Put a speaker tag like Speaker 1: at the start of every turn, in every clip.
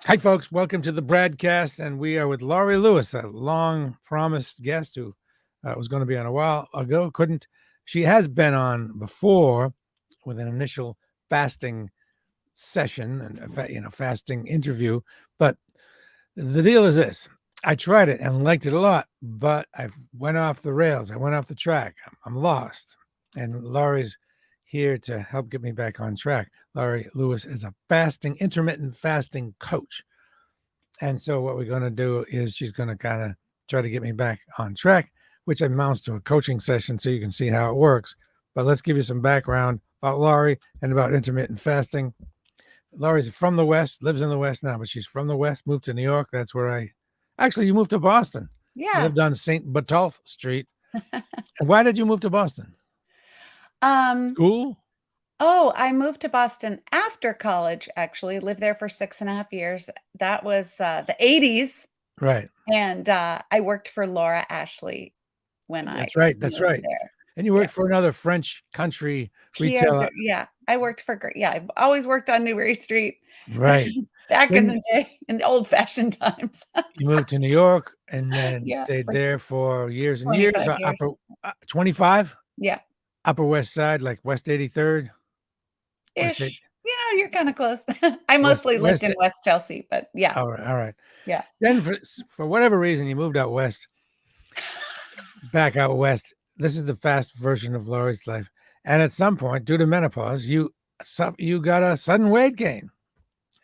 Speaker 1: Hi, folks. Welcome to the broadcast, and we are with Laurie Lewis, a long-promised guest who was going to be on a while ago. Couldn't. She has been on before with an initial fasting session and fasting interview. But the deal is this: I tried it and liked it a lot, but I went off the rails. I went off the track. I'm lost, and Laurie's here to help get me back on track. Laurie Lewis is a intermittent fasting coach. And so what we're going to do is she's going to kind of try to get me back on track, which amounts to a coaching session so you can see how it works. But let's give you some background about Laurie and about intermittent fasting. Laurie's from the West, lives in the West now, but she's from the West, moved to New York. That's where you moved to Boston. You
Speaker 2: Yeah.
Speaker 1: lived on St. Botolph Street. And why did you move to Boston? School?
Speaker 2: Oh, I moved to Boston after college, actually. Lived there for 6.5 years. That was the 80s.
Speaker 1: Right.
Speaker 2: And I worked for Laura Ashley when
Speaker 1: That's
Speaker 2: I
Speaker 1: right. That's
Speaker 2: moved
Speaker 1: right.
Speaker 2: there.
Speaker 1: And you worked for another French country
Speaker 2: Pierre,
Speaker 1: retailer.
Speaker 2: yeah, I worked for, I've always worked on Newbury Street.
Speaker 1: Right.
Speaker 2: Back in
Speaker 1: Then
Speaker 2: the day, in the old-fashioned times.
Speaker 1: you moved to New York and then
Speaker 2: Yeah,
Speaker 1: stayed
Speaker 2: for
Speaker 1: there for years and years.
Speaker 2: 25
Speaker 1: Upper
Speaker 2: years.
Speaker 1: 25,
Speaker 2: Yeah,
Speaker 1: Upper West Side, like West 83rd, West 8,
Speaker 2: ish. You're kind of close. I
Speaker 1: West
Speaker 2: mostly lived
Speaker 1: West.
Speaker 2: in West Chelsea, but yeah,
Speaker 1: All right, all right.
Speaker 2: yeah.
Speaker 1: Then for whatever reason you moved out west, back out west. This is the fast version of Laurie's life. And at some point, due to menopause, you got a sudden weight gain,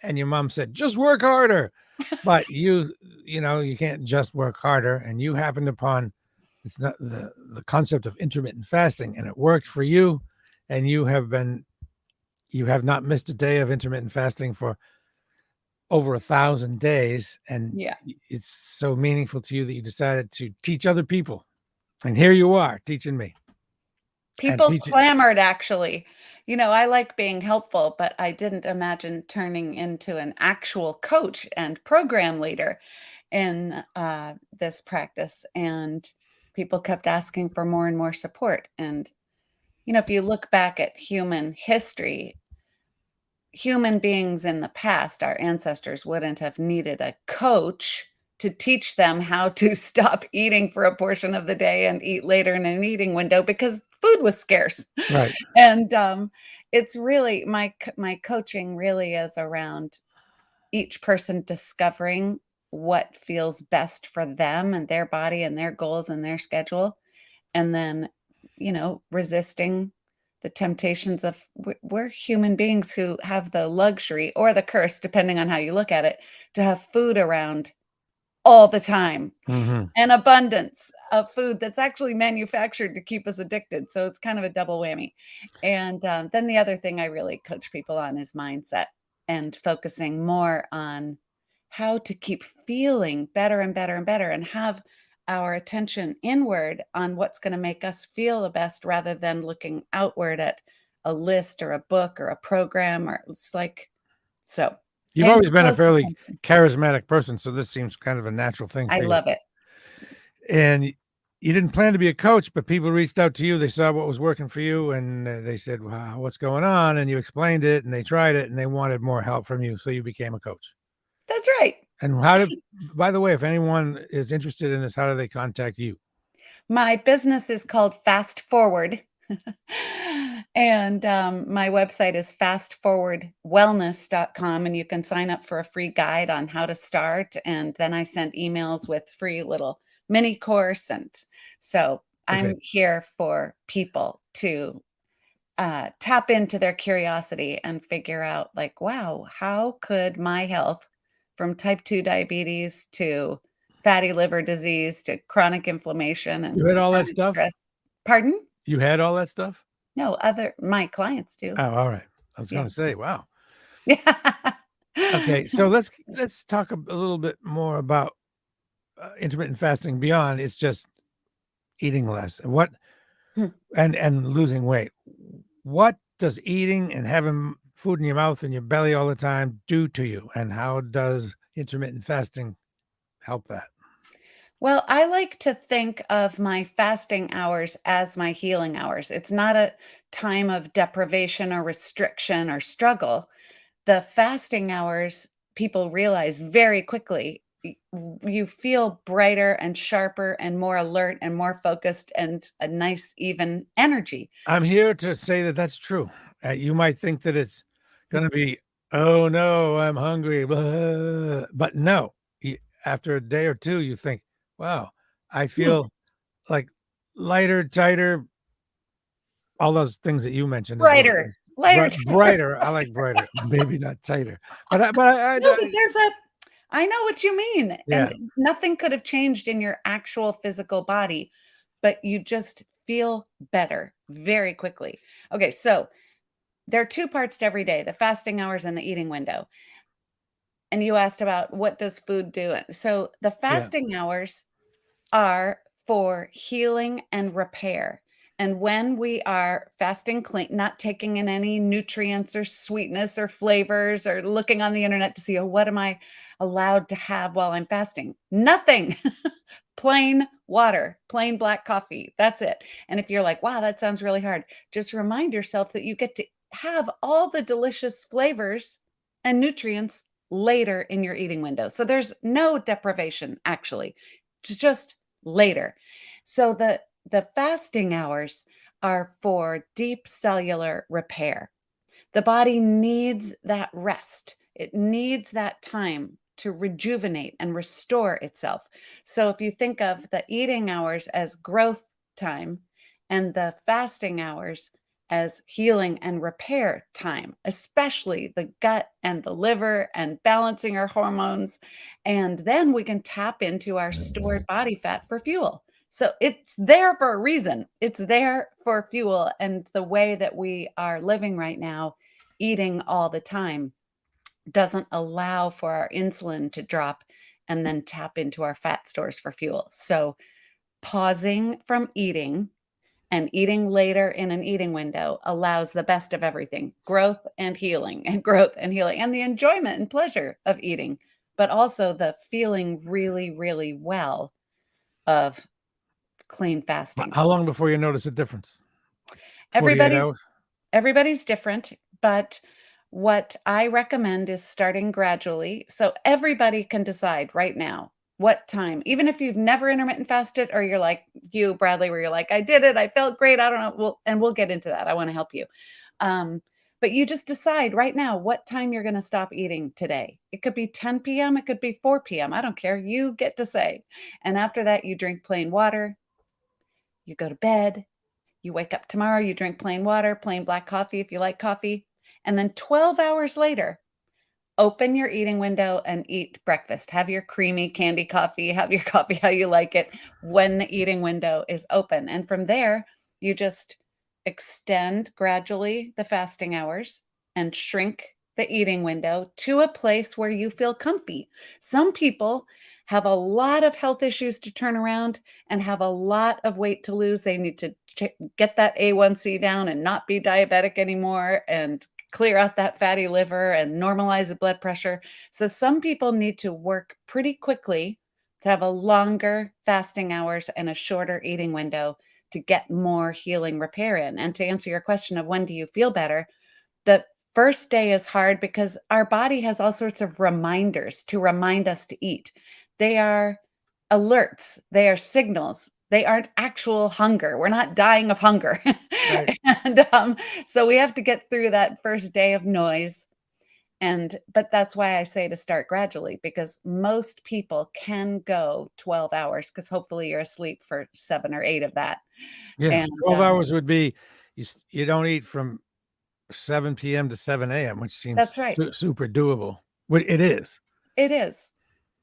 Speaker 1: and your mom said, "Just work harder." But you can't just work harder, and you happened upon it's not the concept of intermittent fasting, and it worked for you, and you have not missed a day of intermittent fasting for over 1,000 days, and
Speaker 2: Yeah.
Speaker 1: it's so meaningful to you that you decided to teach other people, and here you are teaching me and
Speaker 2: People
Speaker 1: teaching.
Speaker 2: clamored, actually. I like being helpful, but I didn't imagine turning into an actual coach and program leader in this practice. And people kept asking for more and more support. And, if you look back at human history, human beings in the past, our ancestors wouldn't have needed a coach to teach them how to stop eating for a portion of the day and eat later in an eating window because food was scarce.
Speaker 1: Right.
Speaker 2: And it's really my coaching really is around each person discovering what feels best for them and their body and their goals and their schedule, and then resisting the temptations of we're human beings who have the luxury or the curse, depending on how you look at it, to have food around all the time, an abundance of food that's actually manufactured to keep us addicted. So it's kind of a double whammy. And then the other thing I really coach people on is mindset and focusing more on how to keep feeling better and better and better and have our attention inward on what's going to make us feel the best rather than looking outward at a list or a book or a program, or it's like, so
Speaker 1: You've
Speaker 2: paying
Speaker 1: always been a
Speaker 2: close
Speaker 1: fairly
Speaker 2: attention.
Speaker 1: charismatic person, so this seems kind of a natural thing
Speaker 2: I
Speaker 1: for you.
Speaker 2: love it.
Speaker 1: And you didn't plan to be a coach, but people reached out to you. They saw what was working for you, and they said, "Wow, what's going on?" And you explained it, and they tried it, and they wanted more help from you, so you became a coach.
Speaker 2: That's right.
Speaker 1: And by the way, if anyone is interested in this, how do they contact you?
Speaker 2: My business is called Fast Forward. And my website is fastforwardwellness.com, and you can sign up for a free guide on how to start. And then I send emails with free little mini course. And so
Speaker 1: Okay.
Speaker 2: I'm here for people to tap into their curiosity and figure out, like, wow, how could my health, from type 2 diabetes to fatty liver disease to chronic inflammation and
Speaker 1: You had all that
Speaker 2: chronic
Speaker 1: stuff?
Speaker 2: stress. Pardon?
Speaker 1: You had all that stuff?
Speaker 2: No, my clients do.
Speaker 1: Oh, all right. I was
Speaker 2: Yeah.
Speaker 1: gonna say, wow.
Speaker 2: Yeah.
Speaker 1: Okay, so let's talk a little bit more about intermittent fasting beyond it's just eating less. What
Speaker 2: Hmm.
Speaker 1: and losing weight. What does eating and having food in your mouth and your belly all the time do to you? And how does intermittent fasting help that?
Speaker 2: Well, I like to think of my fasting hours as my healing hours. It's not a time of deprivation or restriction or struggle. The fasting hours people realize very quickly, you feel brighter and sharper and more alert and more focused and a nice, even energy.
Speaker 1: I'm here to say that that's true. You might think that it's gonna be, "Oh, no, I'm hungry, blah," but no. After a day or 2, you think, "Wow, I
Speaker 2: Hmm,
Speaker 1: feel, like, lighter, tighter," all those things that you mentioned as well
Speaker 2: brighter,
Speaker 1: as
Speaker 2: lighter.
Speaker 1: brighter. I like brighter, maybe not tighter.
Speaker 2: No, but I know what you mean.
Speaker 1: yeah,
Speaker 2: And nothing could have changed in your actual physical body, but you just feel better very quickly. Okay, so there are two parts to every day, the fasting hours and the eating window. And you asked about what does food do? So the
Speaker 1: yeah.
Speaker 2: fasting hours are for healing and repair. And when we are fasting clean, not taking in any nutrients or sweetness or flavors or looking on the internet to see, oh, what am I allowed to have while I'm fasting? Nothing. Plain water, plain black coffee. That's it. And if you're like, wow, that sounds really hard, just remind yourself that you get to have all the delicious flavors and nutrients later in your eating window. So there's no deprivation, actually. It's just later. So the fasting hours are for deep cellular repair. The body needs that rest. It needs that time to rejuvenate and restore itself. So if you think of the eating hours as growth time and the fasting hours as healing and repair time, especially the gut and the liver and balancing our hormones. And then we can tap into our stored body fat for fuel. So it's there for a reason. It's there for fuel. And the way that we are living right now, eating all the time, doesn't allow for our insulin to drop and then tap into our fat stores for fuel. So pausing from eating and eating later in an eating window allows the best of everything, growth and healing, and growth and healing, and the enjoyment and pleasure of eating, but also the feeling really, really well of clean fasting.
Speaker 1: How long before you notice a difference? 48
Speaker 2: Everybody's
Speaker 1: hours?
Speaker 2: everybody's different, but what I recommend is starting gradually so everybody can decide right now what time, even if you've never intermittent fasted or you're like you, Bradley, where you're like, I did it, I felt great, I don't know. We'll get into that. I want to help you. Um, but you just decide right now what time you're going to stop eating today. It could be 10 p.m., it could be 4 p.m. I don't care. You get to say. And after that, you drink plain water, you go to bed, you wake up tomorrow, you drink plain water, plain black coffee if you like coffee. And then 12 hours later, open your eating window and eat breakfast. Have your creamy candy coffee, have your coffee how you like it when the eating window is open. And from there, you just extend gradually the fasting hours and shrink the eating window to a place where you feel comfy. Some people have a lot of health issues to turn around and have a lot of weight to lose. They need to get that A1C down and not be diabetic anymore and clear out that fatty liver and normalize the blood pressure. So some people need to work pretty quickly to have a longer fasting hours and a shorter eating window to get more healing repair in. And to answer your question of when do you feel better, the first day is hard because our body has all sorts of reminders to remind us to eat. They are alerts, they are signals. They aren't actual hunger. We're not dying of hunger.
Speaker 1: Right.
Speaker 2: And so we have to get through that first day of noise. But that's why I say to start gradually because most people can go 12 hours because hopefully you're asleep for 7 or 8 of that.
Speaker 1: Yeah,
Speaker 2: And
Speaker 1: 12 hours would be you don't eat from 7 PM to 7 AM, which seems
Speaker 2: that's right.
Speaker 1: super doable. Well, it is.
Speaker 2: It is.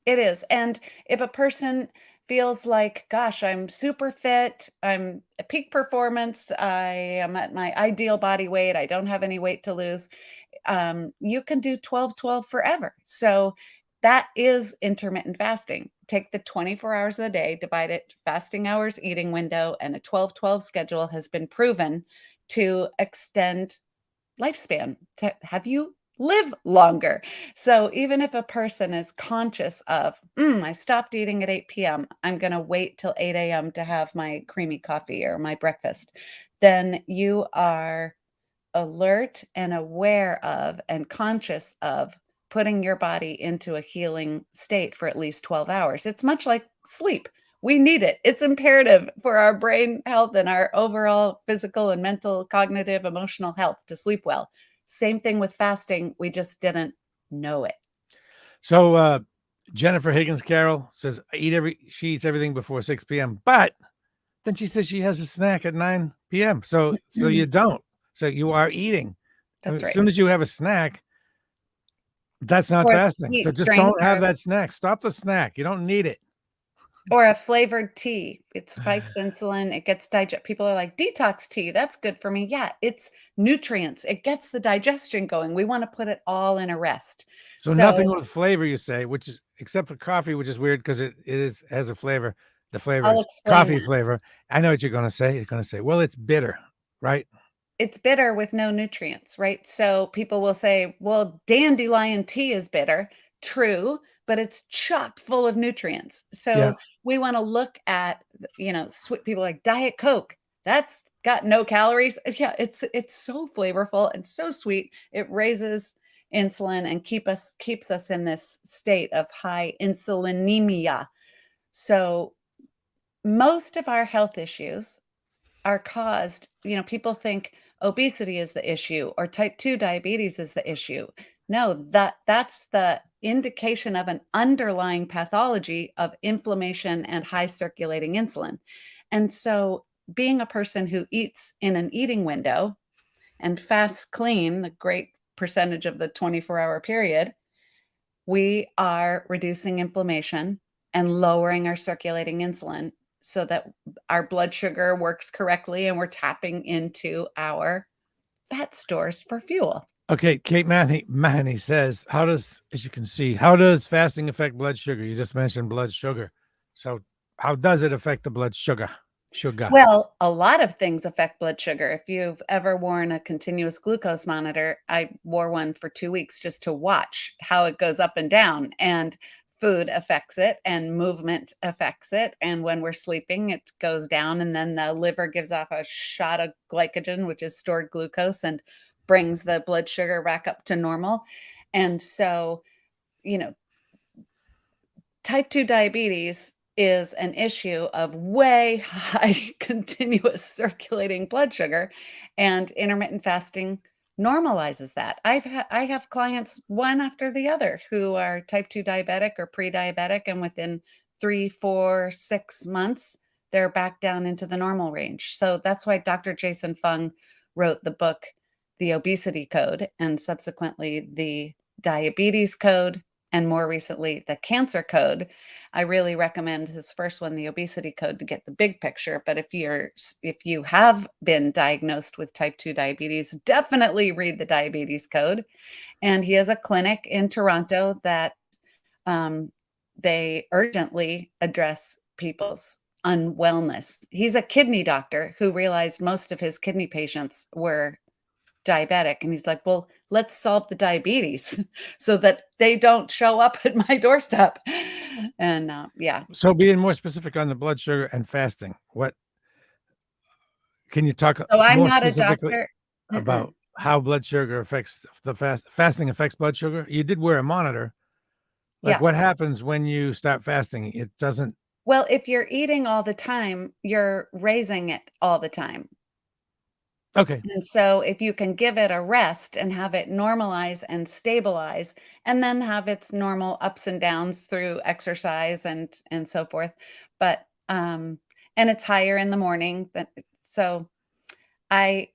Speaker 2: It is, and if a person feels like, "Gosh, I'm super fit, I'm at peak performance, I am at my ideal body weight, I don't have any weight to lose," you can do 12-12 forever. So that is intermittent fasting. Take the 24 hours of the day, divide it fasting hours, eating window, and a 12-12 schedule has been proven to extend lifespan, to have you live longer. So even if a person is conscious of, I stopped eating at 8 p.m., I'm going to wait till 8 a.m. to have my creamy coffee or my breakfast, then you are alert and aware of and conscious of putting your body into a healing state for at least 12 hours. It's much like sleep. We need it. It's imperative for our brain health and our overall physical and mental, cognitive, emotional health to sleep well. Same thing with fasting. We just didn't know it.
Speaker 1: So Jennifer Higgins Carroll says she eats everything before 6 p.m. But then she says she has a snack at 9 p.m. So you don't. So you are eating.
Speaker 2: That's
Speaker 1: As
Speaker 2: right.
Speaker 1: soon as you have a snack, that's not
Speaker 2: Or a
Speaker 1: fasting.
Speaker 2: sweet
Speaker 1: So just
Speaker 2: drink
Speaker 1: don't have that snack. Stop the snack. You don't need it.
Speaker 2: or a flavored tea. It spikes insulin. It gets people are like, detox tea, that's good for me. Yeah, it's nutrients. It gets the digestion going. We want to put it all in a rest.
Speaker 1: So nothing
Speaker 2: So
Speaker 1: with flavor, you say, which is except for coffee, which is weird because it has a flavor. The flavor
Speaker 2: I'll
Speaker 1: is
Speaker 2: explain
Speaker 1: coffee
Speaker 2: that.
Speaker 1: flavor. I know what you're going to say. You're going to say, well, it's bitter, right?
Speaker 2: It's bitter with no nutrients, right? So people will say, well, dandelion tea is bitter. True, but it's chock full of nutrients.
Speaker 1: Yeah.
Speaker 2: So we want to look at, sweet people like Diet Coke. That's got no calories. Yeah, it's so flavorful and so sweet. It raises insulin and keeps us in this state of high insulinemia. So most of our health issues are caused, people think obesity is the issue or type 2 diabetes is the issue. No, that's the indication of an underlying pathology of inflammation and high circulating insulin. And so being a person who eats in an eating window and fasts clean, the great percentage of the 24-hour period, we are reducing inflammation and lowering our circulating insulin so that our blood sugar works correctly and we're tapping into our fat stores for fuel.
Speaker 1: Okay, Kate Mahoney says, as you can see, how does fasting affect blood sugar? You just mentioned blood sugar. So how does it affect the blood sugar?
Speaker 2: Well, a lot of things affect blood sugar. If you've ever worn a continuous glucose monitor, I wore one for 2 weeks just to watch how it goes up and down. And food affects it, and movement affects it. And when we're sleeping, it goes down. And then the liver gives off a shot of glycogen, which is stored glucose, and brings the blood sugar back up to normal. And so, type 2 diabetes is an issue of way high continuous circulating blood sugar, and intermittent fasting normalizes that. I have clients one after the other who are type 2 diabetic or pre-diabetic, and within 3, 4, 6 months, they're back down into the normal range. So that's why Dr. Jason Fung wrote the book, The Obesity Code, and subsequently the Diabetes Code, and more recently, the Cancer Code. I really recommend his first one, the Obesity Code, to get the big picture. But if you have been diagnosed with type 2 diabetes, definitely read the Diabetes Code. And he has a clinic in Toronto that they urgently address people's unwellness. He's a kidney doctor who realized most of his kidney patients were diabetic, and he's like, well, let's solve the diabetes so that they don't show up at my doorstep. And yeah.
Speaker 1: So being more specific on the blood sugar and fasting, what can you talk
Speaker 2: So I'm
Speaker 1: more
Speaker 2: not a
Speaker 1: specifically
Speaker 2: doctor.
Speaker 1: about how blood sugar affects fasting affects blood sugar? You did wear a monitor. Like
Speaker 2: Yeah.
Speaker 1: what happens when you start fasting? It doesn't.
Speaker 2: Well, if you're eating all the time, you're raising it all the time.
Speaker 1: Okay.
Speaker 2: And so if you can give it a rest and have it normalize and stabilize, and then have its normal ups and downs through exercise and so forth. But and it's higher in the morning. So I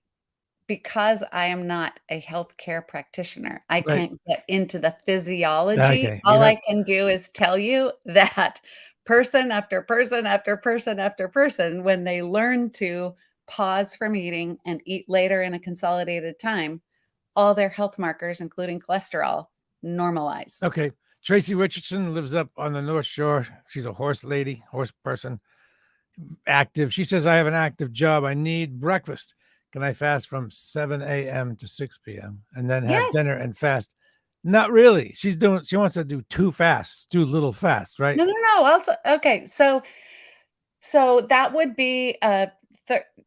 Speaker 2: because I am not a healthcare practitioner, I
Speaker 1: Right.
Speaker 2: can't get into the physiology.
Speaker 1: Okay.
Speaker 2: All I can do is tell you that person after person after person after person, when they learn to pause from eating and eat later in a consolidated time, all their health markers, including cholesterol, normalize.
Speaker 1: Okay. Tracy Richardson lives up on the North Shore. She's a horse person, active. She says, I have an active job. I need breakfast. Can I fast from 7 a.m. to 6 p.m. and then have
Speaker 2: Yes.
Speaker 1: dinner and fast? Not really. She wants to do 2 fasts, 2 little fasts, right?
Speaker 2: No. Also, okay. So that would be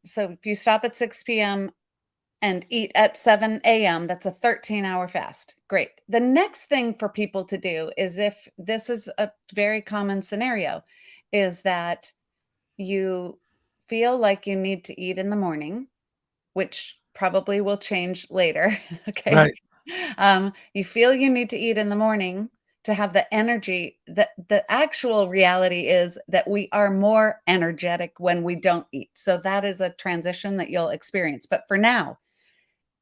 Speaker 2: so if you stop at 6 p.m. and eat at 7 a.m. That's a 13-hour fast. Great. The next thing for people to do is, if this is a very common scenario, is that you feel like you need to eat in the morning, which probably will change later. Okay.
Speaker 1: Right.
Speaker 2: You feel you need to eat in the morning to have the energy. The actual reality is that we are more energetic when we don't eat. So that is a transition that you'll experience. But for now,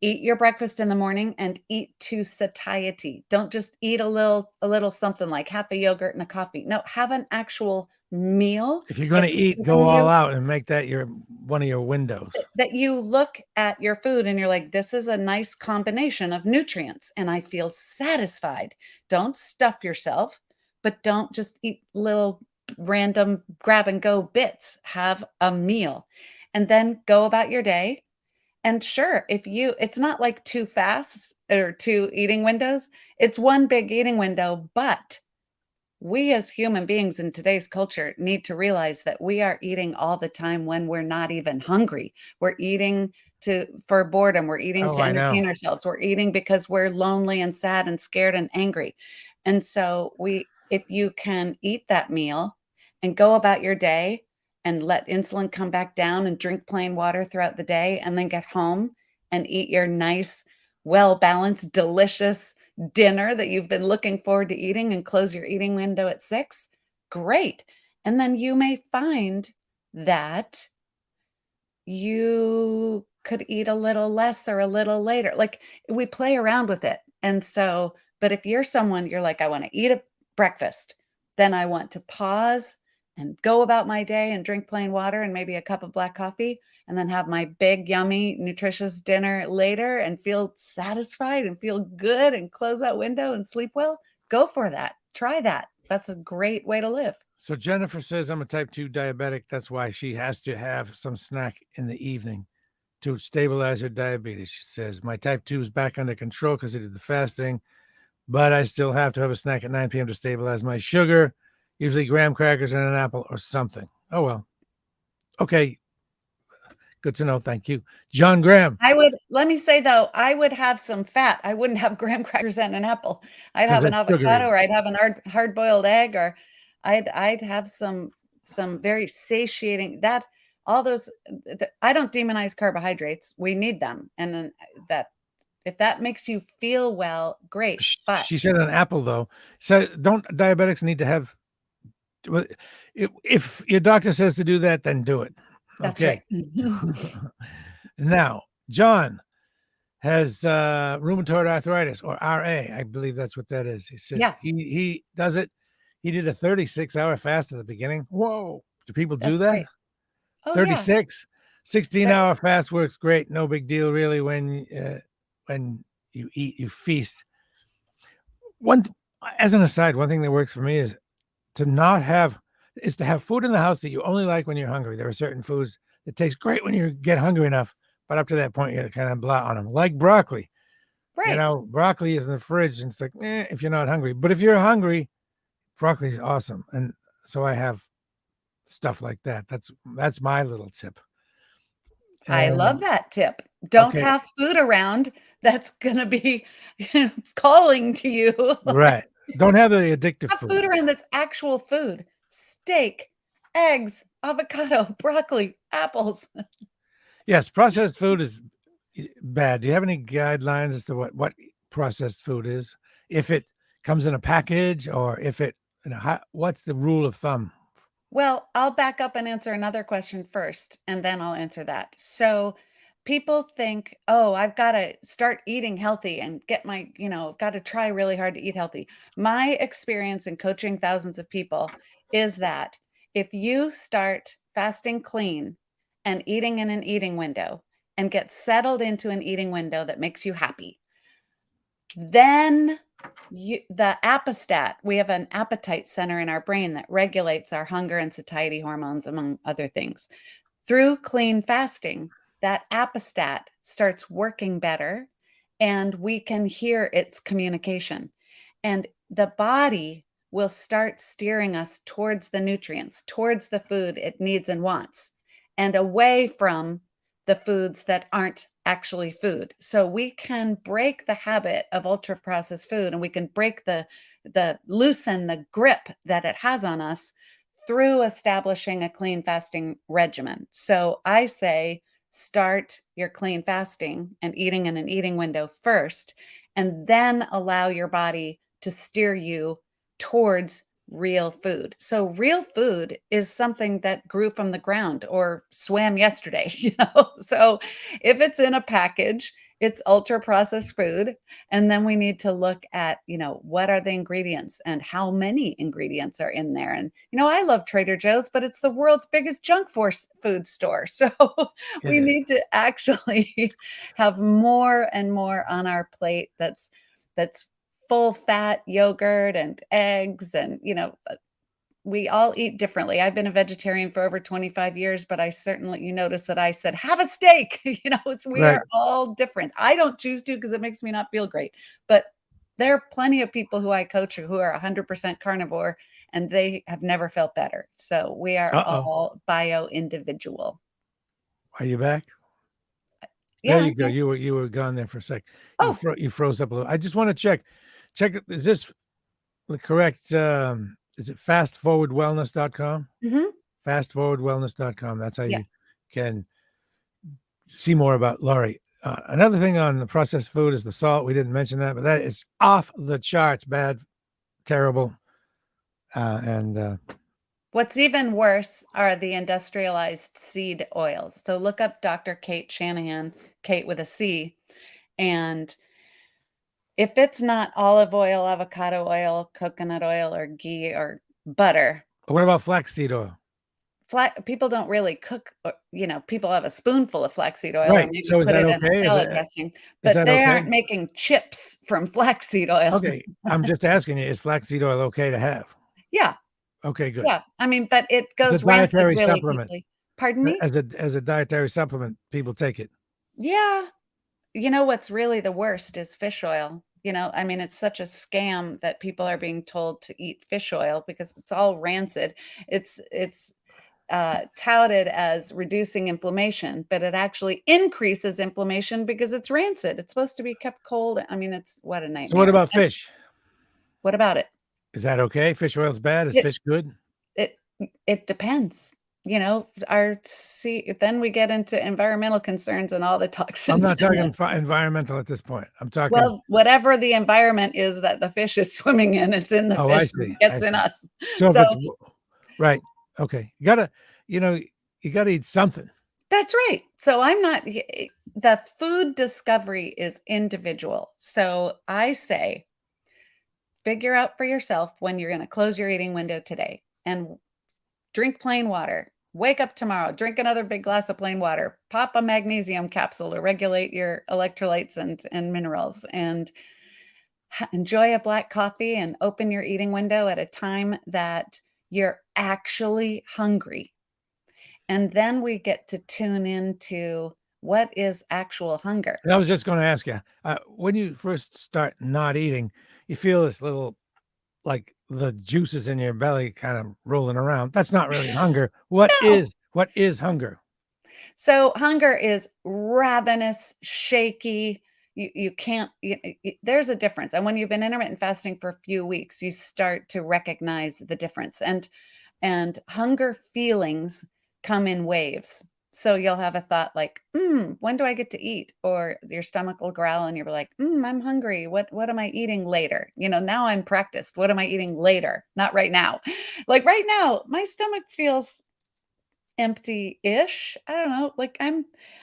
Speaker 2: eat your breakfast in the morning and eat to satiety. Don't just eat a little something like half a yogurt and a coffee. No, have an actual meal
Speaker 1: If you're going to
Speaker 2: that's
Speaker 1: eat, go
Speaker 2: giving
Speaker 1: all
Speaker 2: you
Speaker 1: out and make that your one of your windows.
Speaker 2: that you look at your food and you're like, this is a nice combination of nutrients and I feel satisfied. Don't stuff yourself, but don't just eat little random grab and go bits. Have a meal and then go about your day. And sure, it's not like 2 fasts or 2 eating windows. It's one big eating window, but we as human beings in today's culture need to realize that we are eating all the time when we're not even hungry. We're eating for boredom, we're eating
Speaker 1: Oh,
Speaker 2: to
Speaker 1: I know.
Speaker 2: entertain ourselves. We're eating because we're lonely and sad and scared and angry. And so if you can eat that meal and go about your day and let insulin come back down and drink plain water throughout the day and then get home and eat your nice, well-balanced, delicious dinner that you've been looking forward to eating and close your eating window at 6, great. And then you may find that you could eat a little less or a little later. Like, we play around with it. And so, but if you're someone, you're like, I want to eat a breakfast, then I want to pause and go about my day and drink plain water and maybe a cup of black coffee, and then have my big, yummy, nutritious dinner later and feel satisfied and feel good and close that window and sleep well. Go for that. Try that. That's a great way to live.
Speaker 1: So Jennifer says I'm a type 2 diabetic. That's why she has to have some snack in the evening to stabilize her diabetes. She says, my type 2 is back under control because I did the fasting, but I still have to have a snack at 9 p.m. to stabilize my sugar, usually graham crackers and an apple or something. Oh, well. Okay. Good to know. Thank you. John Graham.
Speaker 2: Let me say though, I would have some fat. I wouldn't have graham crackers and an apple. I'd
Speaker 1: Because
Speaker 2: have an
Speaker 1: it's
Speaker 2: avocado,
Speaker 1: sugary.
Speaker 2: or I'd have an hard boiled egg, or I'd have some very satiating that all those I don't demonize carbohydrates. We need them. And then that if that makes you feel well, great. But
Speaker 1: She said an apple, though. So don't diabetics need to have, if your doctor says to do that, then do it.
Speaker 2: that's
Speaker 1: Okay.
Speaker 2: right.
Speaker 1: Now, John has rheumatoid arthritis, or RA. I believe that's what that is. He said
Speaker 2: Yeah,
Speaker 1: he does it. He did a 36-hour fast at the beginning. Whoa. Do people do
Speaker 2: that's
Speaker 1: that?
Speaker 2: great. Oh yeah.
Speaker 1: 36?
Speaker 2: That
Speaker 1: 16-hour fast works great. No big deal, really, when you eat, you feast. One, as an aside, one thing that works for me is to have food in the house that you only like when you're hungry. There are certain foods that taste great when you get hungry enough, but up to that point, you're kind of blah on them. Like broccoli.
Speaker 2: right.
Speaker 1: Broccoli is in the fridge, and it's like, if you're not hungry. But if you're hungry, broccoli is awesome. And so I have stuff like that. That's my little tip.
Speaker 2: I love
Speaker 1: And
Speaker 2: that tip. Don't
Speaker 1: okay,
Speaker 2: have food around that's gonna be calling to you.
Speaker 1: right. Don't have the addictive
Speaker 2: Have food
Speaker 1: food.
Speaker 2: around that's actual food. Steak, eggs, avocado, broccoli, apples.
Speaker 1: Yes, processed food is bad. Do you have any guidelines as to what processed food is? If it comes in a package, or if it, what's the rule of thumb?
Speaker 2: Well, I'll back up and answer another question first, and then I'll answer that. So people think, oh, I've got to start eating healthy and get got to try really hard to eat healthy. My experience in coaching thousands of people is that if you start fasting clean and eating in an eating window and get settled into an eating window that makes you happy, then the apostat, we have an appetite center in our brain that regulates our hunger and satiety hormones, among other things. Through clean fasting, that apostat starts working better and we can hear its communication. And the body will start steering us towards the nutrients, towards the food it needs and wants, and away from the foods that aren't actually food. So we can break the habit of ultra processed food, and we can break the loosen the grip that it has on us through establishing a clean fasting regimen. So I say start your clean fasting and eating in an eating window first, and then allow your body to steer you towards real food. So real food is something that grew from the ground or swam yesterday, So if it's in a package, it's ultra processed food. And then we need to look at, what are the ingredients and how many ingredients are in there. And, I love Trader Joe's, but it's the world's biggest food store. So
Speaker 1: It
Speaker 2: we
Speaker 1: is.
Speaker 2: need to actually have more and more on our plate that's full fat yogurt and eggs and we all eat differently. I've been a vegetarian for over 25 years, but I certainly you notice that I said have a steak. We
Speaker 1: Right.
Speaker 2: are all different. I don't choose to because it makes me not feel great. But there are plenty of people who I coach who are 100% carnivore and they have never felt better. So we are
Speaker 1: Uh-oh.
Speaker 2: all bio individual.
Speaker 1: Are you back?
Speaker 2: Yeah,
Speaker 1: There
Speaker 2: I'm
Speaker 1: you go.
Speaker 2: here.
Speaker 1: You were gone there for a sec.
Speaker 2: Oh,
Speaker 1: You froze up a little. I just want to check. Is this the correct? Is it fastforwardwellness.com?
Speaker 2: mhm.
Speaker 1: Fastforwardwellness.com. That's how
Speaker 2: Yeah.
Speaker 1: you can see more about Laurie. Another thing on the processed food is the salt. We didn't mention that, but that is off the charts, bad, terrible, and
Speaker 2: What's even worse are the industrialized seed oils. So look up Dr. Kate Shanahan, Kate with a C, and if it's not olive oil, avocado oil, coconut oil, or ghee or butter,
Speaker 1: what about flaxseed oil?
Speaker 2: people don't really cook, people have a spoonful of flaxseed oil or
Speaker 1: Right.
Speaker 2: maybe
Speaker 1: So is
Speaker 2: put
Speaker 1: that
Speaker 2: it in a
Speaker 1: okay?
Speaker 2: salad dressing,
Speaker 1: Is
Speaker 2: but
Speaker 1: that
Speaker 2: they
Speaker 1: okay?
Speaker 2: aren't making chips from flaxseed oil.
Speaker 1: Okay. I'm just asking you, is flaxseed oil okay to have?
Speaker 2: Yeah,
Speaker 1: Okay, good.
Speaker 2: yeah. I mean, but it
Speaker 1: It's a
Speaker 2: goes rancid
Speaker 1: dietary
Speaker 2: really
Speaker 1: supplement.
Speaker 2: quickly. Pardon me?
Speaker 1: As a dietary supplement, people take it.
Speaker 2: Yeah. What's really the worst is fish oil. I mean, it's such a scam that people are being told to eat fish oil because it's all rancid. It's touted as reducing inflammation, but it actually increases inflammation because it's rancid. It's supposed to be kept cold. I mean, it's what a
Speaker 1: So what
Speaker 2: nightmare.
Speaker 1: about
Speaker 2: And
Speaker 1: fish?
Speaker 2: what about it?
Speaker 1: Is that okay? Fish oil's bad? Is
Speaker 2: It
Speaker 1: fish good?
Speaker 2: it it depends. Our see then we get into environmental concerns and all the
Speaker 1: I'm
Speaker 2: toxins
Speaker 1: not
Speaker 2: in
Speaker 1: talking
Speaker 2: it.
Speaker 1: environmental at this point. I'm talking,
Speaker 2: Well, whatever the environment is that the fish is swimming in, it's in the
Speaker 1: oh,
Speaker 2: fish
Speaker 1: I
Speaker 2: and
Speaker 1: see.
Speaker 2: it
Speaker 1: I
Speaker 2: gets in
Speaker 1: see.
Speaker 2: us.
Speaker 1: So if
Speaker 2: So
Speaker 1: it's right, okay. You know, you gotta eat something.
Speaker 2: that's right. So I'm not the food discovery is individual. So I say figure out for yourself when you're going to close your eating window today and drink plain water. Wake up tomorrow, drink another big glass of plain water, pop a magnesium capsule to regulate your electrolytes and minerals, and enjoy a black coffee and open your eating window at a time that you're actually hungry. And then we get to tune into what is actual hunger.
Speaker 1: And I was just gonna ask you, when you first start not eating, you feel this little, like, the juices in your belly kind of rolling around. That's not really hunger.
Speaker 2: No.
Speaker 1: What is hunger?
Speaker 2: So hunger is ravenous, shaky. You can't. There's a difference, and when you've been intermittent fasting for a few weeks, you start to recognize the difference. And hunger feelings come in waves. So you'll have a thought like, when do I get to eat? Or your stomach will growl, and you're like, I'm hungry. What am I eating later? Now I'm practiced. What am I eating later? Not right now. Like right now, my stomach feels empty-ish. I don't know, like,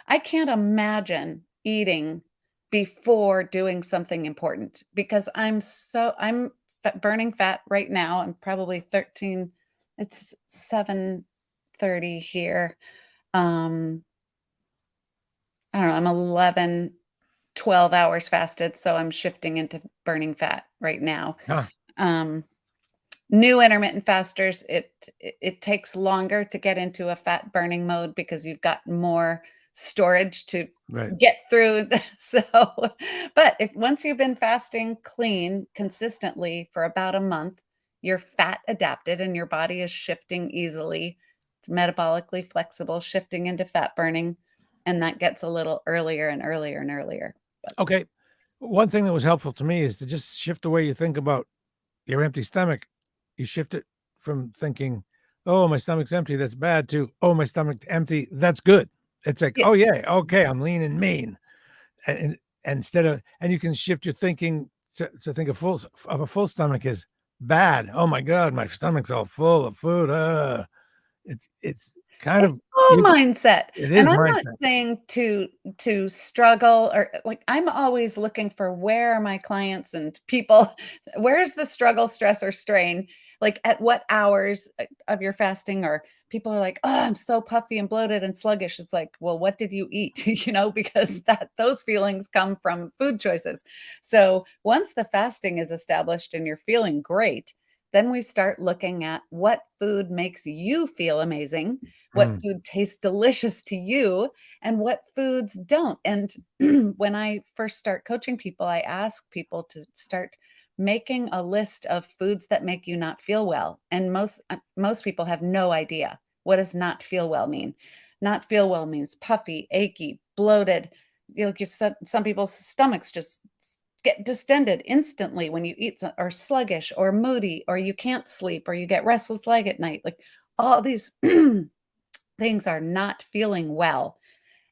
Speaker 2: I can't imagine eating before doing something important because I'm burning fat right now. I'm probably 13 it's 7:30 here. Um, I don't know, I'm 11, 12 hours fasted, so I'm shifting into burning fat right now.
Speaker 1: Huh,
Speaker 2: Um New intermittent fasters, it takes longer to get into a fat burning mode because you've got more storage to
Speaker 1: right.
Speaker 2: get through. So, but if once you've been fasting clean consistently for about a month, you're fat adapted and your body is shifting easily. It's metabolically flexible, shifting into fat burning. and that gets a little earlier and earlier and earlier.
Speaker 1: Okay. One thing that was helpful to me is to just shift the way you think about your empty stomach. You shift it from thinking, oh, my stomach's empty, that's bad, to, oh, my stomach's empty, that's good. It's like,
Speaker 2: Yeah.
Speaker 1: oh, yeah, okay, I'm lean and mean. And instead of, and you can shift your thinking to think of a full stomach is bad. Oh my God, my stomach's all full of food. It's kind
Speaker 2: It's
Speaker 1: of,
Speaker 2: all mindset.
Speaker 1: it
Speaker 2: And
Speaker 1: is
Speaker 2: I'm not
Speaker 1: mindset.
Speaker 2: saying to struggle, or like, I'm always looking for where are my clients and people, where's the struggle, stress, or strain? Like at what hours of your fasting, or people are like, oh, I'm so puffy and bloated and sluggish. It's like, well, what did you eat? Because those feelings come from food choices. So once the fasting is established and you're feeling great, then we start looking at what food makes you feel amazing, what
Speaker 1: Mm.
Speaker 2: food tastes delicious to you, and what foods don't. And when I first start coaching people, I ask people to start making a list of foods that make you not feel well. And most people have no idea, what does not feel well mean. Not feel well means puffy, achy, bloated. Some people's stomachs just get distended instantly when you eat, or sluggish or moody, or you can't sleep, or you get restless leg at night. Like all these things are not feeling well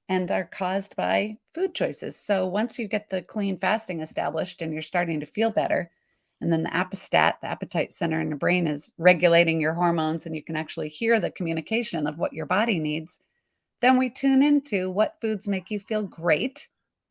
Speaker 2: and are caused by food choices. So once you get the clean fasting established and you're starting to feel better, and then the apostat, the appetite center in the brain, is regulating your hormones, and you can actually hear the communication of what your body needs, then we tune into what foods make you feel great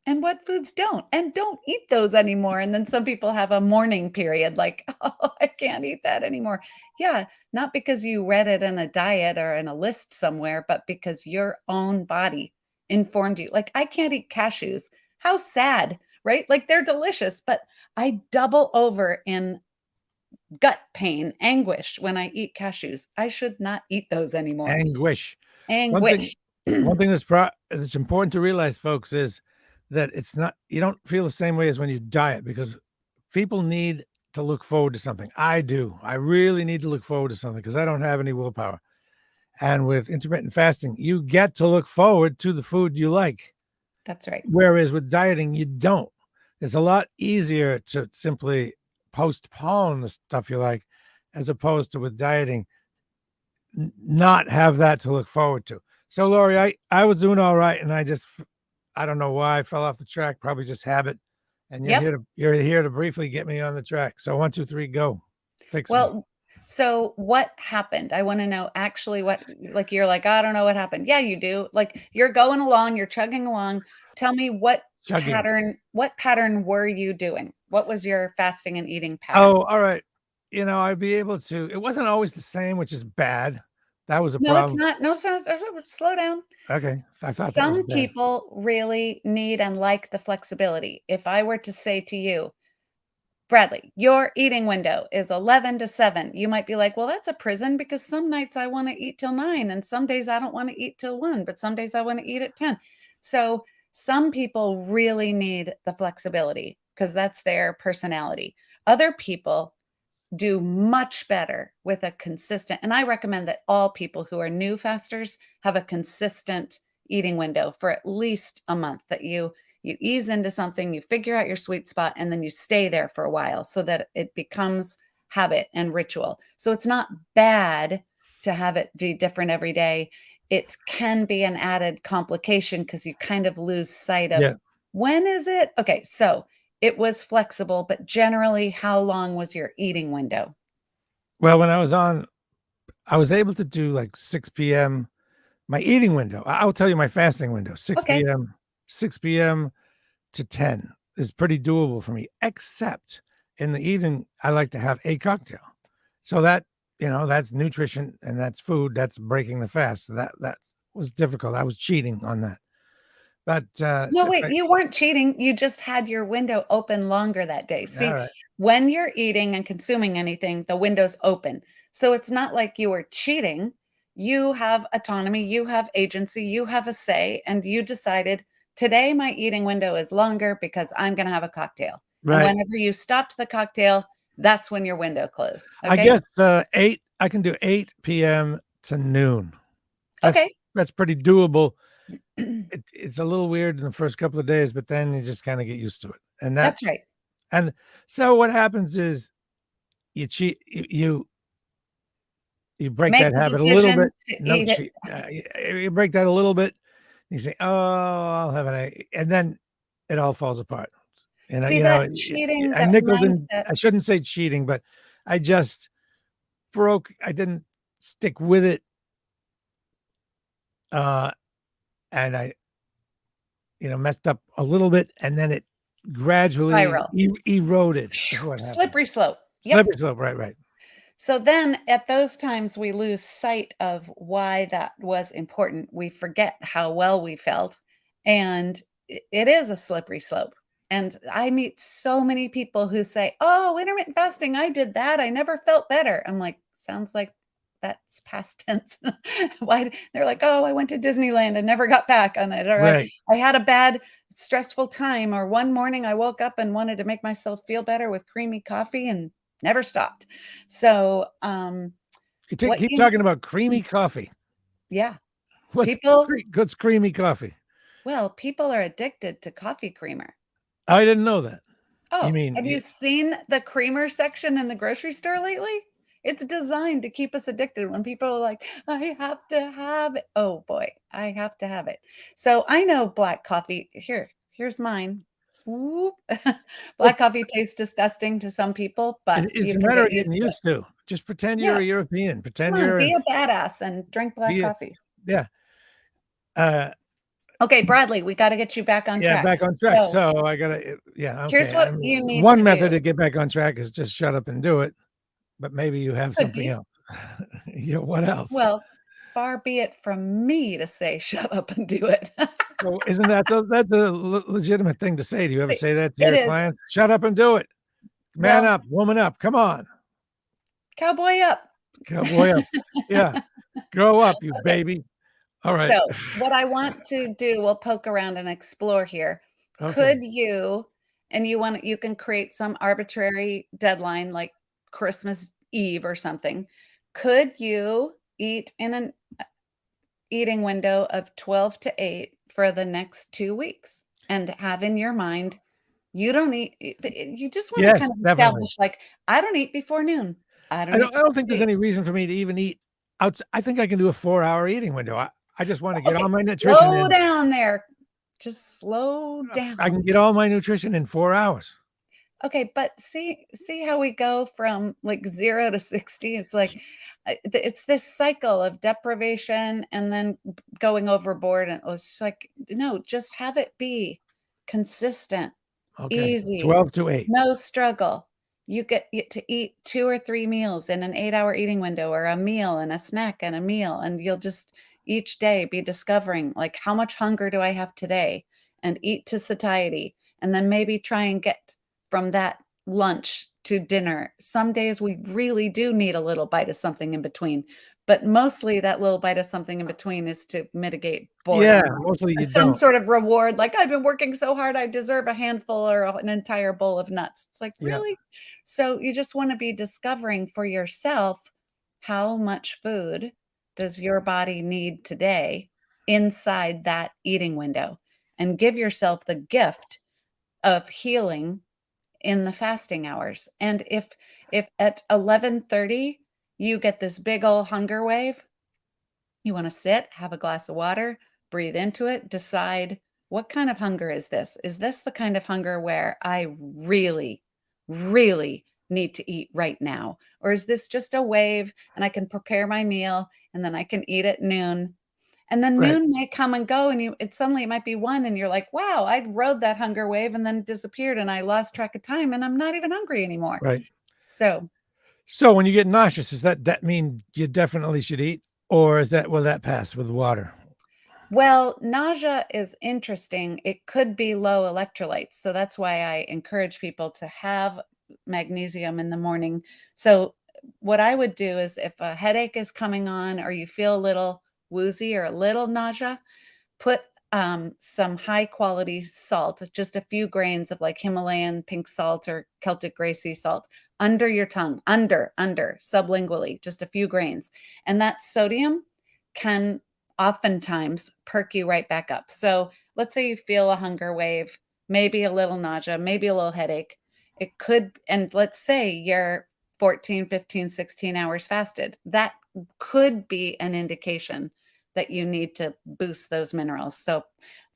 Speaker 2: and what foods don't, and don't eat those anymore. And then some people have a mourning period, like, oh, I can't eat that anymore. Yeah, not because you read it in a diet or in a list somewhere, but because your own body informed you. Like, I can't eat cashews. How sad, right? Like, they're delicious, but I double over in gut pain, anguish when I eat cashews. I should not eat those anymore.
Speaker 1: Anguish. One thing,
Speaker 2: Anguish.
Speaker 1: one thing that's important to realize, folks, is that it's not, you don't feel the same way as when you diet, because people need to look forward to something. I do. I really need to look forward to something because I don't have any willpower. And with intermittent fasting, you get to look forward to the food you like.
Speaker 2: That's right.
Speaker 1: Whereas with dieting, you don't. It's a lot easier to simply postpone the stuff you like, as opposed to with dieting, not have that to look forward to. So, Laurie, I was doing all right, and I don't know why I fell off the track. Probably just habit. And
Speaker 2: Yep.
Speaker 1: you're here to briefly get me on the track. So 1, 2, 3, go. Fix me.
Speaker 2: Well, so what happened? I want to know actually what, like, you're like, I don't know what happened. Yeah, you do. Like, you're going along, you're chugging along. Tell me
Speaker 1: Chugging.
Speaker 2: what pattern were you doing? What was your fasting and eating pattern?
Speaker 1: Oh, all right. I'd be able to. It wasn't always the same, which is bad. That was a
Speaker 2: No, it's
Speaker 1: problem.
Speaker 2: not. No, slow down.
Speaker 1: Okay. I thought that was
Speaker 2: Some
Speaker 1: bad.
Speaker 2: people really need and like the flexibility. If I were to say to you, Bradley, your eating window is 11 to 7. You might be like, well, that's a prison because some nights I want to eat till 9 and some days I don't want to eat till 1, but some days I want to eat at 10. So some people really need the flexibility because that's their personality. Other people do much better with a consistent, and I recommend that all people who are new fasters have a consistent eating window for at least a month, that you ease into something, you figure out your sweet spot, and then you stay there for a while so that it becomes habit and ritual. So it's not bad to have it be different every day. It can be an added complication because you kind of lose sight of,
Speaker 1: Yeah.
Speaker 2: when is it? Okay, so it was flexible, but generally, how long was your eating window?
Speaker 1: Well, when I was on, I was able to do like 6 p.m. My eating window. I'll tell you my fasting window. 6
Speaker 2: Okay.
Speaker 1: p.m. 6 p.m. to 10 is pretty doable for me, except in the evening, I like to have a cocktail. So that's nutrition and that's food. That's breaking the fast. So that was difficult. I was cheating on that. But
Speaker 2: No, wait, you weren't cheating. You just had your window open longer that day.
Speaker 1: all
Speaker 2: See,
Speaker 1: right.
Speaker 2: when you're eating and consuming anything, the window's open. So it's not like you were cheating. You have autonomy, you have agency, you have a say, and you decided today my eating window is longer because I'm going to have a cocktail. And
Speaker 1: Right.
Speaker 2: whenever you stopped the cocktail, that's when your window closed.
Speaker 1: I
Speaker 2: Okay.
Speaker 1: guess 8, I can do 8 p.m. to noon. That's
Speaker 2: Okay.
Speaker 1: that's pretty doable. it's a little weird in the first couple of days, but then you just kind of get used to it. And
Speaker 2: That's right.
Speaker 1: and so what happens is you cheat, you break
Speaker 2: Make
Speaker 1: that
Speaker 2: the
Speaker 1: habit a little bit.
Speaker 2: decision to
Speaker 1: No
Speaker 2: eat it.
Speaker 1: cheat. You break that a little bit. You say, "Oh, I'll have an egg," and then it all falls apart. And
Speaker 2: See that cheating,
Speaker 1: I
Speaker 2: that
Speaker 1: nickled in.
Speaker 2: mindset.
Speaker 1: I shouldn't say cheating, but I just broke. I didn't stick with it, and I, messed up a little bit, and then it gradually
Speaker 2: Spiral.
Speaker 1: eroded. Is what happened.
Speaker 2: Slippery slope. Yep.
Speaker 1: Slippery slope. Right. Right.
Speaker 2: So then at those times we lose sight of why that was important. We forget how well we felt, and it is a slippery slope. And I meet so many people who say, "Oh, intermittent fasting, I did that. I never felt better." I'm like, "Sounds like that's past tense." Why they're like, "Oh, I went to Disneyland and never got back on it," or
Speaker 1: Right.
Speaker 2: I had a bad stressful time, or one morning I woke up and wanted to make myself feel better with creamy coffee and never stopped. So,
Speaker 1: You
Speaker 2: what
Speaker 1: keep
Speaker 2: you
Speaker 1: talking about creamy coffee.
Speaker 2: yeah,
Speaker 1: What's
Speaker 2: people
Speaker 1: what's creamy coffee?
Speaker 2: well, people are addicted to coffee creamer.
Speaker 1: I didn't know that. You
Speaker 2: Oh,
Speaker 1: mean
Speaker 2: have you seen the creamer section in the grocery store lately? It's designed to keep us addicted when people are like, "I have to have it." Oh boy, I have to have it. So I know black coffee. Here's mine. Whoop.
Speaker 1: well,
Speaker 2: Black coffee tastes disgusting to some people, but
Speaker 1: it's
Speaker 2: you
Speaker 1: a
Speaker 2: can
Speaker 1: matter
Speaker 2: get
Speaker 1: of
Speaker 2: used
Speaker 1: getting
Speaker 2: to it.
Speaker 1: used to. Just pretend you're
Speaker 2: Yeah,
Speaker 1: a European. Pretend
Speaker 2: come on,
Speaker 1: you're
Speaker 2: be
Speaker 1: in
Speaker 2: a badass and drink black
Speaker 1: be it.
Speaker 2: coffee.
Speaker 1: Yeah. Uh,
Speaker 2: Okay, Bradley, we gotta get you back on
Speaker 1: yeah,
Speaker 2: track.
Speaker 1: back on track.
Speaker 2: So,
Speaker 1: So I gotta, yeah,
Speaker 2: here's
Speaker 1: okay.
Speaker 2: what
Speaker 1: I
Speaker 2: you
Speaker 1: mean,
Speaker 2: need
Speaker 1: one
Speaker 2: to
Speaker 1: method
Speaker 2: do.
Speaker 1: to get back on track is just shut up and do it. But maybe you have
Speaker 2: Could
Speaker 1: something
Speaker 2: be.
Speaker 1: else. Yeah. What else?
Speaker 2: Well, far be it from me to say, "Shut up and do it."
Speaker 1: So isn't that's a legitimate thing to say? Do you ever
Speaker 2: It
Speaker 1: say that to
Speaker 2: it
Speaker 1: your
Speaker 2: is.
Speaker 1: clients? Shut up and do it. Man
Speaker 2: Well,
Speaker 1: up, woman up. Come on,
Speaker 2: cowboy up.
Speaker 1: cowboy up. Yeah. Grow up, you
Speaker 2: Okay,
Speaker 1: baby. All right.
Speaker 2: so what I want to do, we'll poke around and explore here.
Speaker 1: Okay.
Speaker 2: Could you and you can create some arbitrary deadline like Christmas Eve or something. Could you eat in an eating window of 12 to 8 for the next 2 weeks and have in your mind, you don't eat you just wanna
Speaker 1: Yes,
Speaker 2: kind of
Speaker 1: definitely.
Speaker 2: establish, like, I don't eat before noon. I
Speaker 1: I
Speaker 2: don't
Speaker 1: don't
Speaker 2: eat
Speaker 1: I don't think there's
Speaker 2: coffee.
Speaker 1: any reason for me to even eat outs I think I can do a 4-hour eating window. I just wanna get all
Speaker 2: Okay,
Speaker 1: my nutrition
Speaker 2: slow
Speaker 1: in.
Speaker 2: down there. Just slow
Speaker 1: I
Speaker 2: down.
Speaker 1: can get all my nutrition in 4 hours.
Speaker 2: Okay, but see how we go from, like, 0 to 60? It's like, it's this cycle of deprivation and then going overboard, and it's like, no, just have it be consistent.
Speaker 1: Okay.
Speaker 2: Easy,
Speaker 1: 12 to 8.
Speaker 2: no struggle. You get to eat 2 or 3 meals in an 8-hour eating window or a meal and a snack and a meal, and you'll just each day be discovering, like, how much hunger do I have today? And eat to satiety, and then maybe try and get from that lunch to dinner. Some days we really do need a little bite of something in between, but mostly that little bite of something in between is to mitigate
Speaker 1: Yeah,
Speaker 2: boredom or
Speaker 1: mostly you
Speaker 2: some
Speaker 1: don't.
Speaker 2: sort of reward, like, "I've been working so hard, I deserve a handful or an entire bowl of nuts." It's like,
Speaker 1: Yeah.
Speaker 2: "Really?" So, you just wanna be discovering for yourself how much food does your body need today inside that eating window, and give yourself the gift of healing in the fasting hours. And if at 11:30 you get this big old hunger wave, you want to sit, have a glass of water, breathe into it, decide what kind of hunger is this? Is this the kind of hunger where I really, really need to eat right now? Or is this just a wave and I can prepare my meal and then I can eat at noon? And then
Speaker 1: Right.
Speaker 2: noon may come and go and it might be 1 and you're like, "Wow, I rode that hunger wave and then disappeared and I lost track of time and I'm not even hungry anymore."
Speaker 1: Right.
Speaker 2: So,
Speaker 1: So when you get nauseous, does that mean you definitely should eat? Or will that pass with water?
Speaker 2: well, nausea is interesting. It could be low electrolytes. So that's why I encourage people to have magnesium in the morning. So what I would do is if a headache is coming on or you feel a little woozy or a little nausea, put some high quality salt, just a few grains of like Himalayan pink salt or Celtic gray sea salt under your tongue, under, sublingually, just a few grains. And that sodium can oftentimes perk you right back up. So let's say you feel a hunger wave, maybe a little nausea, maybe a little headache. It could, and let's say you're 14, 15, 16 hours fasted. That could be an indication that you need to boost those minerals. So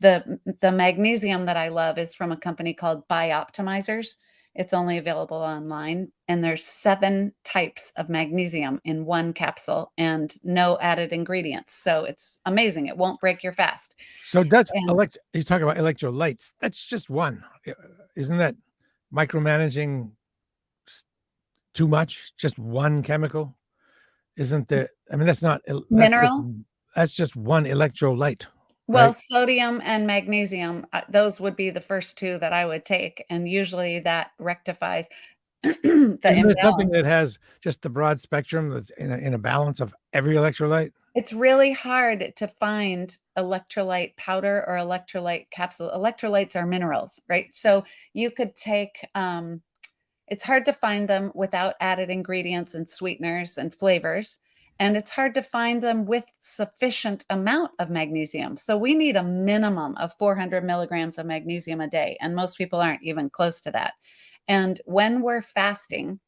Speaker 2: the magnesium that I love is from a company called Bioptimizers. It's only available online, and there's 7 types of magnesium in one capsule and no added ingredients. So it's amazing. It won't break your fast.
Speaker 1: So that's
Speaker 2: And
Speaker 1: he's talking about electrolytes. That's just one. Isn't that micromanaging too much? Just one chemical? Isn't there? I mean,
Speaker 2: mineral,
Speaker 1: that's just one electrolyte,
Speaker 2: well,
Speaker 1: right?
Speaker 2: sodium and magnesium, those would be the first 2 that I would take, and usually that rectifies the
Speaker 1: Isn't there something
Speaker 2: imbalance.
Speaker 1: that has just the broad spectrum that's in a balance of every electrolyte?
Speaker 2: It's really hard to find electrolyte powder or electrolyte capsule. Electrolytes are minerals, right? So you could take, it's hard to find them without added ingredients and sweeteners and flavors. And it's hard to find them with sufficient amount of magnesium. So we need a minimum of 400 milligrams of magnesium a day. And most people aren't even close to that. And when we're fasting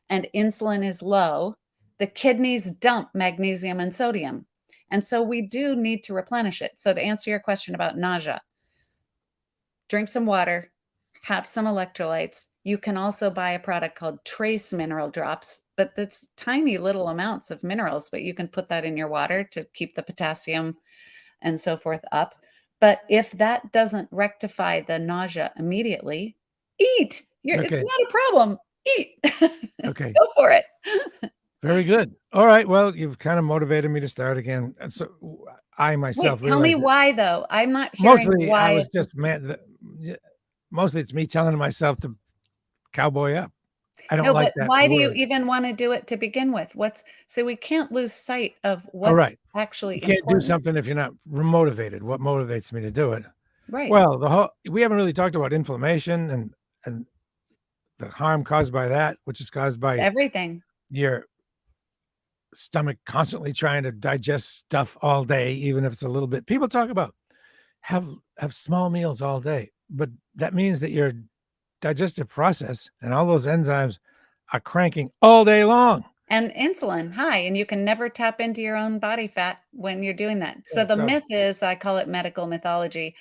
Speaker 2: and insulin is low, the kidneys dump magnesium and sodium. And so we do need to replenish it. So to answer your question about nausea, drink some water, have some electrolytes. You can also buy a product called Trace Mineral Drops, but that's tiny little amounts of minerals, but you can put that in your water to keep the potassium and so forth up. But if that doesn't rectify the nausea immediately, eat. It's
Speaker 1: Okay.
Speaker 2: not a problem. Eat.
Speaker 1: Okay.
Speaker 2: Go for it.
Speaker 1: Very good. All right. Well, you've kind of motivated me to start again. And so I myself
Speaker 2: Wait, tell me
Speaker 1: realized that
Speaker 2: why though. I'm not hearing
Speaker 1: mostly I
Speaker 2: why
Speaker 1: was
Speaker 2: it's
Speaker 1: just mostly it's me telling myself to cowboy up. I don't
Speaker 2: no,
Speaker 1: like
Speaker 2: but
Speaker 1: that
Speaker 2: why do you
Speaker 1: word.
Speaker 2: even wanna do it to begin with? So we can't lose sight of
Speaker 1: All
Speaker 2: what's
Speaker 1: right. You
Speaker 2: actually
Speaker 1: can't do
Speaker 2: important.
Speaker 1: something if you're not motivated. What motivates me to do it?
Speaker 2: Right.
Speaker 1: Well, we haven't really talked about inflammation and the harm caused by that, which is caused by
Speaker 2: Everything.
Speaker 1: your stomach constantly trying to digest stuff all day, even if it's a little bit. People talk about have small meals all day, but that means that your digestive process and all those enzymes are cranking all day long.
Speaker 2: And insulin, high, and you can never tap into your own body fat when you're doing that. So
Speaker 1: Yeah,
Speaker 2: the
Speaker 1: so
Speaker 2: myth is, I call it medical mythology,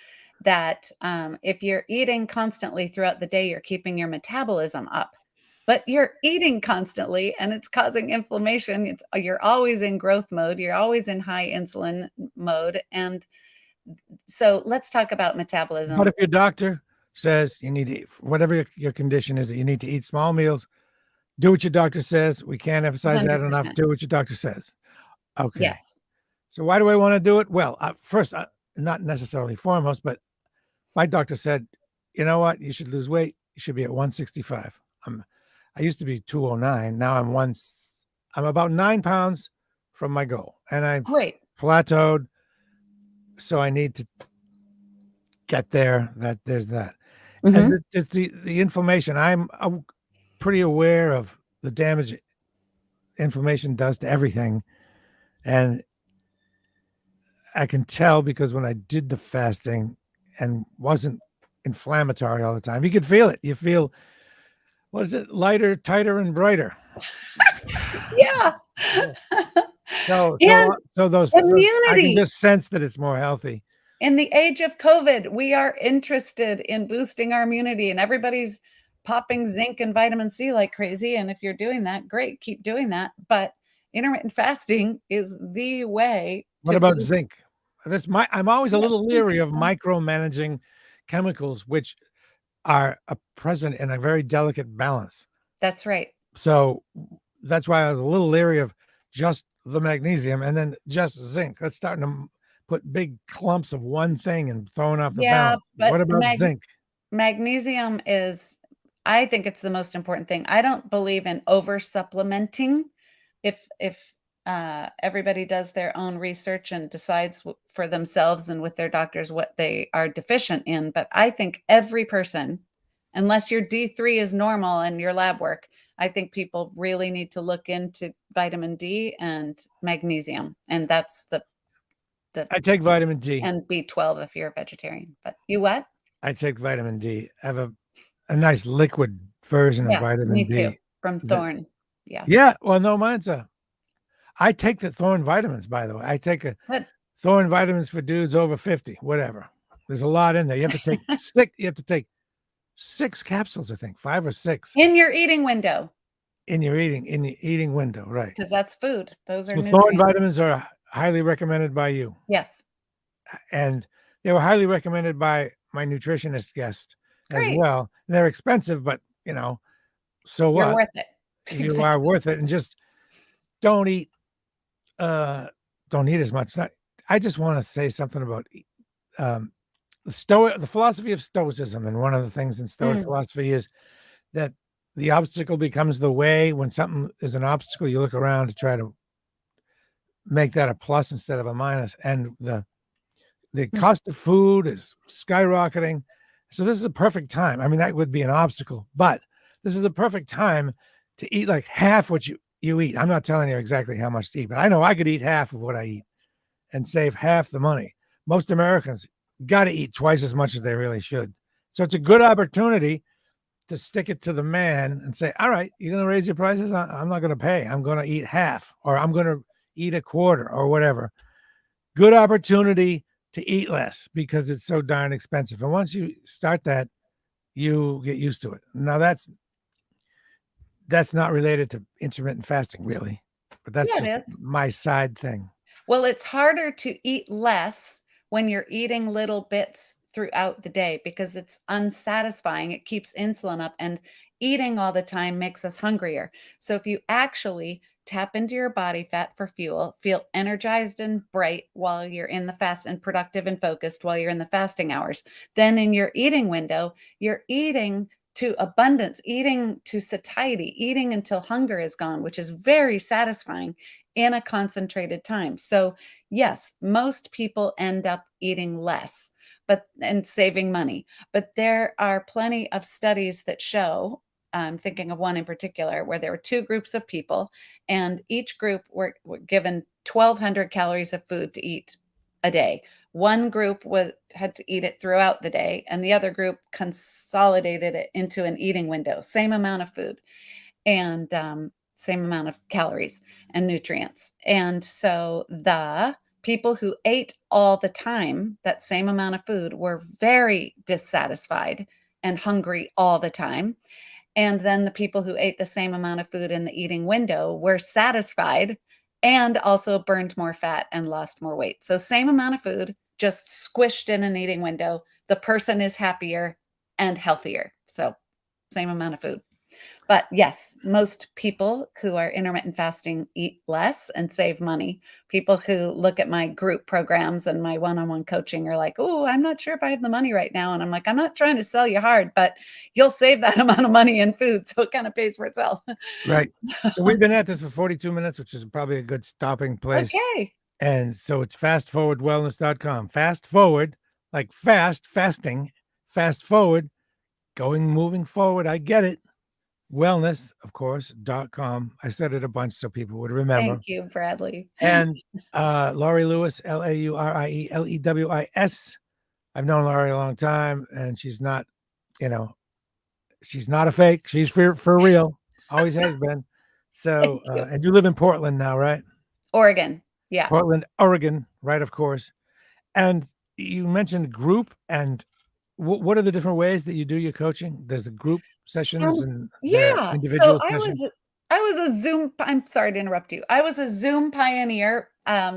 Speaker 2: that, if you're eating constantly throughout the day, you're keeping your metabolism up. But you're eating constantly and it's causing inflammation. You're always in growth mode, you're always in high insulin mode, and so let's talk about
Speaker 1: but
Speaker 2: metabolism.
Speaker 1: if your doctor says you need to eat, whatever your condition is, that you need to eat small meals, do what your doctor says. We can't emphasize that enough.
Speaker 2: 100%.
Speaker 1: Do what your doctor says. Okay.
Speaker 2: Yes.
Speaker 1: So why do I want to do it? Well, first, not necessarily foremost, but my doctor said, you know what? You should lose weight. You should be at 165. I used to be 209. Now I'm about 9 pounds from my goal, and I
Speaker 2: Great.
Speaker 1: plateaued. So I need to get there. There's that, and
Speaker 2: Mhm.
Speaker 1: the inflammation. I'm pretty aware of the damage inflammation does to everything, and I can tell because when I did the fasting and wasn't inflammatory all the time, you could feel it. You feel, what is it? Lighter, tighter, and brighter.
Speaker 2: Yeah.
Speaker 1: Yeah. So,
Speaker 2: And
Speaker 1: I can
Speaker 2: immunity.
Speaker 1: just sense that it's more healthy.
Speaker 2: In the age of COVID, we are interested in boosting our immunity, and everybody's popping zinc and vitamin C like crazy. And if you're doing that, great, keep doing that. But intermittent fasting is the way
Speaker 1: What
Speaker 2: to
Speaker 1: about
Speaker 2: boost.
Speaker 1: zinc? I'm always a
Speaker 2: Yeah,
Speaker 1: little
Speaker 2: zinc
Speaker 1: leery
Speaker 2: is
Speaker 1: of
Speaker 2: fine.
Speaker 1: micromanaging chemicals, which are present in a very delicate balance.
Speaker 2: That's right.
Speaker 1: So that's why I was a little leery of just the magnesium and then just zinc. That's starting to put big clumps of one thing and throwing off the
Speaker 2: Yeah,
Speaker 1: balance.
Speaker 2: but
Speaker 1: What about zinc?
Speaker 2: magnesium is, I think it's the most important thing. I don't believe in over supplementing. If everybody does their own research and decides for themselves and with their doctors what they are deficient in, but I think every person, unless your D3 is normal and your lab work, I think people really need to look into vitamin D and magnesium, and that's the
Speaker 1: I take vitamin D.
Speaker 2: and B12 if you're a vegetarian. But you what?
Speaker 1: I take vitamin D. I have a nice liquid version of
Speaker 2: Yeah, me
Speaker 1: vitamin
Speaker 2: too.
Speaker 1: D.
Speaker 2: From
Speaker 1: That,
Speaker 2: Thorne. Yeah.
Speaker 1: yeah, well, no, I take the Thorne vitamins, by the way. I take a
Speaker 2: Good.
Speaker 1: Thorne vitamins for dudes over 50, whatever. There's a lot in there. You have to take six capsules, I think, 5 or 6
Speaker 2: In your eating window,
Speaker 1: in your eating window, right?
Speaker 2: because that's food. Those are
Speaker 1: So Thorne
Speaker 2: nutrients.
Speaker 1: vitamins are highly recommended by you.
Speaker 2: Yes.
Speaker 1: And they were highly recommended by my nutritionist guest as
Speaker 2: Great.
Speaker 1: well. And they're expensive, but so
Speaker 2: You're
Speaker 1: what?
Speaker 2: worth it.
Speaker 1: You are worth it. And just don't eat don't eat as much. I just want to say something about the philosophy of Stoicism. And one of the things in Stoic philosophy is that the obstacle becomes the way. When something is an obstacle, you look around to try to make that a plus instead of a minus. And the cost of food is skyrocketing. So this is a perfect time. I mean, that would be an obstacle, but this is a perfect time to eat like half what you eat. I'm not telling you exactly how much to eat, but I know I could eat half of what I eat and save half the money. Most Americans got to eat twice as much as they really should. So it's a good opportunity to stick it to the man and say, all right, you're going to raise your prices. I'm not going to pay. I'm going to eat half, or I'm going to eat a quarter, or whatever. Good opportunity to eat less because it's so darn expensive. And once you start that, you get used to it. Now that's not related to intermittent fasting, really, but that's
Speaker 2: Yeah,
Speaker 1: just
Speaker 2: it is.
Speaker 1: my side thing.
Speaker 2: Well, it's harder to eat less when you're eating little bits throughout the day because it's unsatisfying. It keeps insulin up, and eating all the time makes us hungrier. So if you actually tap into your body fat for fuel, feel energized and bright while you're in the fast, and productive and focused while you're in the fasting hours, then in your eating window, you're eating to abundance, eating to satiety, eating until hunger is gone, which is very satisfying in a concentrated time. So, yes, most people end up eating less and saving money. But there are plenty of studies that show, I'm thinking of one in particular, where there were 2 groups of people, and each group were given 1,200 calories of food to eat a day. One group had to eat it throughout the day, and the other group consolidated it into an eating window. Same amount of food, and same amount of calories and nutrients. And so the people who ate all the time, that same amount of food, were very dissatisfied and hungry all the time. And then the people who ate the same amount of food in the eating window were satisfied and also burned more fat and lost more weight. So same amount of food, just squished in an eating window. The person is happier and healthier. So same amount of food. But yes, most people who are intermittent fasting eat less and save money. People who look at my group programs and my one-on-one coaching are like, oh, I'm not sure if I have the money right now. And I'm like, I'm not trying to sell you hard, but you'll save that amount of money in food. So it kind of pays for itself.
Speaker 1: Right. So we've been at this for 42 minutes, which is probably a good stopping place.
Speaker 2: Okay.
Speaker 1: And so it's fastforwardwellness.com. Fast forward, like fasting, fast forward, moving forward. I get it. Wellness, of course, .com. I said it a bunch so people would remember.
Speaker 2: Thank you, Bradley.
Speaker 1: And Laurie Lewis, LaurieLewis. I've known Laurie a long time, and she's not a fake. She's for real. Always has been. So,
Speaker 2: Thank you.
Speaker 1: and you live in Portland now, right?
Speaker 2: Oregon. Yeah.
Speaker 1: Portland, Oregon, right? Of course. And you mentioned group, and what are the different ways that you do your coaching? There's the group sessions and their
Speaker 2: Yeah. So
Speaker 1: individual sessions.
Speaker 2: I was a Zoom. I'm sorry to interrupt you. I was a Zoom pioneer.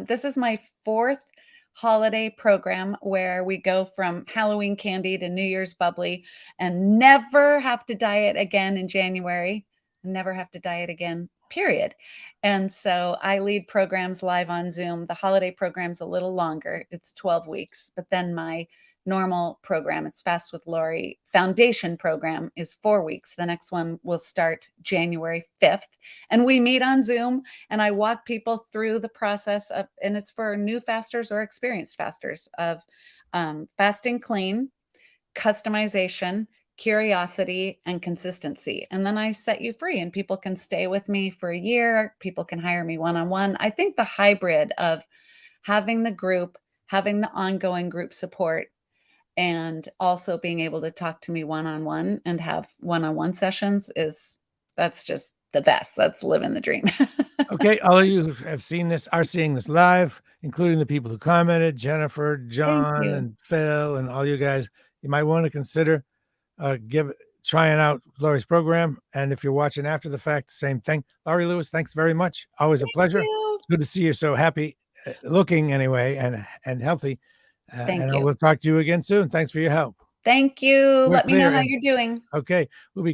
Speaker 2: This is my 4th holiday program where we go from Halloween candy to New Year's bubbly and never have to diet again in January. Never have to diet again, period. And so I lead programs live on Zoom. The holiday program's a little longer. It's 12 weeks, but then my normal program, it's Fast with Laurie foundation program, is 4 weeks. The next one will start January 5th. And we meet on Zoom and I walk people through the process of, and it's for new fasters or experienced fasters, of fasting clean, customization, curiosity, and consistency. And then I set you free and people can stay with me for a year. People can hire me one-on-one. I think the hybrid of having the group having the ongoing group support, and also being able to talk to me one-on-one and have one-on-one sessions that's just the best. That's living the dream.
Speaker 1: Okay, all of you who have seen this are seeing this live, including the people who commented, Jennifer,
Speaker 2: Thank
Speaker 1: John,
Speaker 2: you.
Speaker 1: and Phil, and all you guys. You might want to consider trying out Laurie's program. And if you're watching after the fact, the same thing. Laurie Lewis, thanks very much. Always a pleasure.
Speaker 2: You.
Speaker 1: It's good to see you so happy, looking anyway, and healthy.
Speaker 2: Thank
Speaker 1: And I
Speaker 2: you.
Speaker 1: will talk to you again soon. Thanks for your help.
Speaker 2: Thank you.
Speaker 1: We're
Speaker 2: Let me know
Speaker 1: clear.
Speaker 2: how
Speaker 1: And
Speaker 2: you're doing.
Speaker 1: okay, we'll be